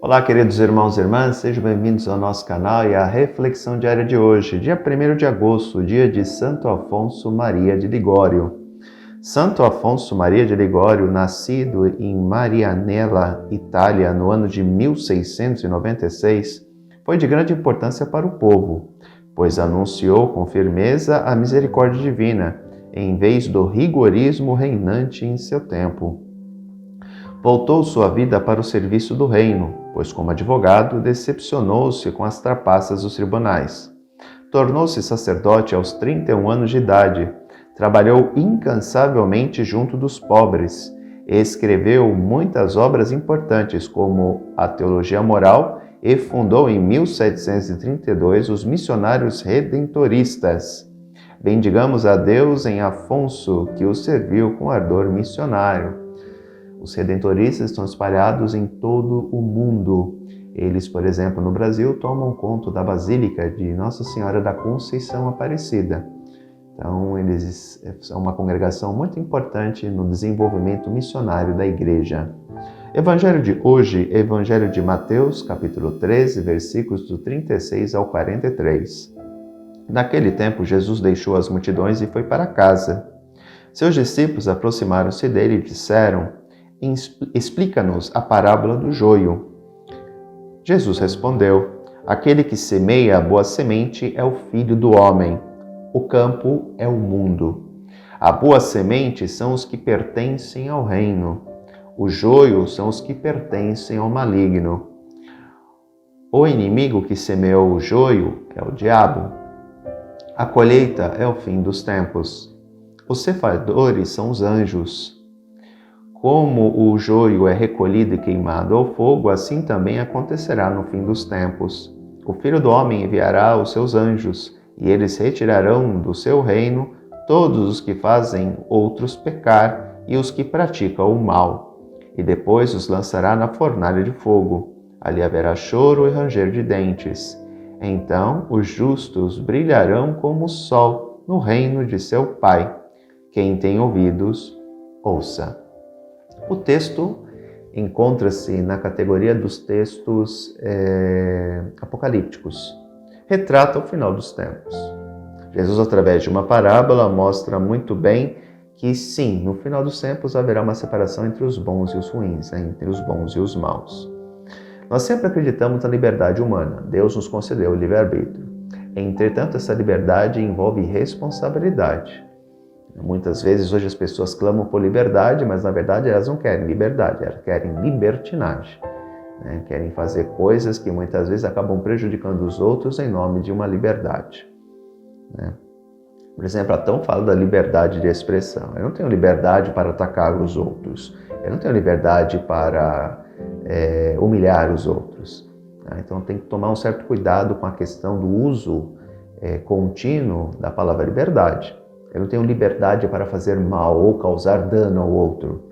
Olá, queridos irmãos e irmãs, sejam bem-vindos ao nosso canal e à reflexão diária de hoje, dia 1º de agosto, dia de Santo Afonso Maria de Ligório. Santo Afonso Maria de Ligório, nascido em Marianella, Itália, no ano de 1696, foi de grande importância para o povo, pois anunciou com firmeza a misericórdia divina, em vez do rigorismo reinante em seu tempo. Voltou sua vida para o serviço do reino, pois como advogado decepcionou-se com as trapaças dos tribunais. Tornou-se sacerdote aos 31 anos de idade, trabalhou incansavelmente junto dos pobres, escreveu muitas obras importantes como a Teologia Moral e fundou em 1732 os Missionários Redentoristas. Bendigamos a Deus em Afonso, que o serviu com ardor missionário. Os redentoristas estão espalhados em todo o mundo. Eles, por exemplo, no Brasil, tomam conta da Basílica de Nossa Senhora da Conceição Aparecida. Então, eles são uma congregação muito importante no desenvolvimento missionário da Igreja. Evangelho de hoje, Evangelho de Mateus, capítulo 13, versículos do 36 ao 43. Naquele tempo, Jesus deixou as multidões e foi para casa. Seus discípulos aproximaram-se dele e disseram: explica-nos a parábola do joio. Jesus respondeu: aquele que semeia a boa semente é o Filho do Homem. O campo é o mundo. A boa semente são os que pertencem ao reino. O joio são os que pertencem ao maligno. O inimigo que semeou o joio é o diabo. A colheita é o fim dos tempos. Os ceifadores são os anjos. Como o joio é recolhido e queimado ao fogo, assim também acontecerá no fim dos tempos. O Filho do Homem enviará os seus anjos, e eles retirarão do seu reino todos os que fazem outros pecar e os que praticam o mal, e depois os lançará na fornalha de fogo. Ali haverá choro e ranger de dentes. Então os justos brilharão como o sol no reino de seu Pai. Quem tem ouvidos, ouça. O texto encontra-se na categoria dos textos apocalípticos. Retrata o final dos tempos. Jesus, através de uma parábola, mostra muito bem que sim, no final dos tempos haverá uma separação entre os bons e os ruins, entre os bons e os maus. Nós sempre acreditamos na liberdade humana. Deus nos concedeu o livre-arbítrio. Entretanto, essa liberdade envolve responsabilidade. Muitas vezes hoje as pessoas clamam por liberdade, mas na verdade elas não querem liberdade, elas querem libertinagem. Querem fazer coisas que muitas vezes acabam prejudicando os outros em nome de uma liberdade. Por exemplo, Platão fala da liberdade de expressão. Eu não tenho liberdade para atacar os outros, eu não tenho liberdade para humilhar os outros. Então tem que tomar um certo cuidado com a questão do uso contínuo da palavra liberdade. Eu não tenho liberdade para fazer mal ou causar dano ao outro.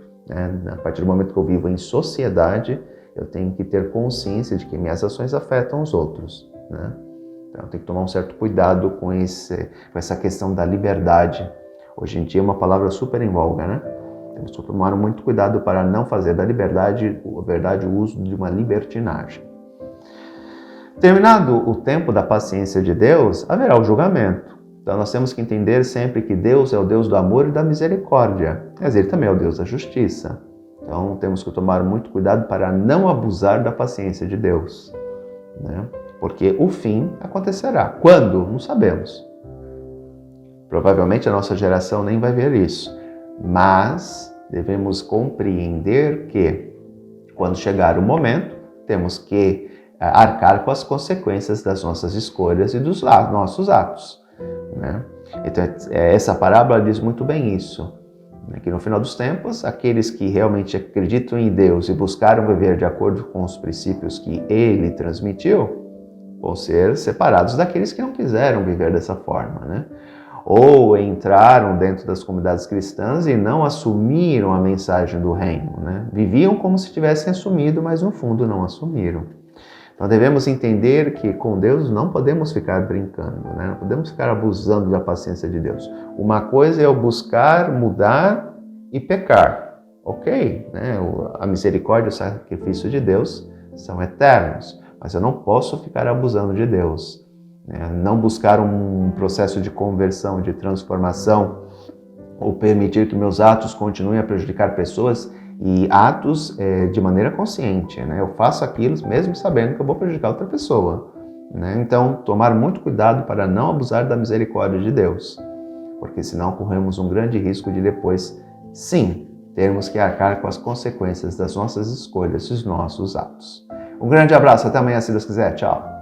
A partir do momento que eu vivo em sociedade, eu tenho que ter consciência de que minhas ações afetam os outros. Então eu tenho que tomar um certo cuidado com essa questão da liberdade. Hoje em dia é uma palavra super em voga, Temos que tomar muito cuidado para não fazer da liberdade, o uso de uma libertinagem. Terminado o tempo da paciência de Deus, haverá o julgamento. Então nós temos que entender sempre que Deus é o Deus do amor e da misericórdia, mas Ele também é o Deus da justiça. Então temos que tomar muito cuidado para não abusar da paciência de Deus, Porque o fim acontecerá. Quando? Não sabemos. Provavelmente a nossa geração nem vai ver isso, mas devemos compreender que quando chegar o momento, temos que arcar com as consequências das nossas escolhas e dos nossos atos. Então essa parábola diz muito bem isso, que no final dos tempos, aqueles que realmente acreditam em Deus e buscaram viver de acordo com os princípios que Ele transmitiu, vão ser separados daqueles que não quiseram viver dessa forma, ou entraram dentro das comunidades cristãs e não assumiram a mensagem do reino, Viviam como se tivessem assumido, mas no fundo não assumiram. Então devemos entender que com Deus não podemos ficar brincando, não podemos ficar abusando da paciência de Deus. Uma coisa é eu buscar mudar e pecar, ok? A misericórdia e o sacrifício de Deus são eternos, mas eu não posso ficar abusando de Deus, né? Não buscar um processo de conversão, de transformação, ou permitir que meus atos continuem a prejudicar pessoas e atos de maneira consciente, né? Eu faço aquilo mesmo sabendo que eu vou prejudicar outra pessoa, né? Então, tomar muito cuidado para não abusar da misericórdia de Deus, porque senão corremos um grande risco de depois, sim, termos que arcar com as consequências das nossas escolhas e dos nossos atos. Um grande abraço, até amanhã, se Deus quiser. Tchau!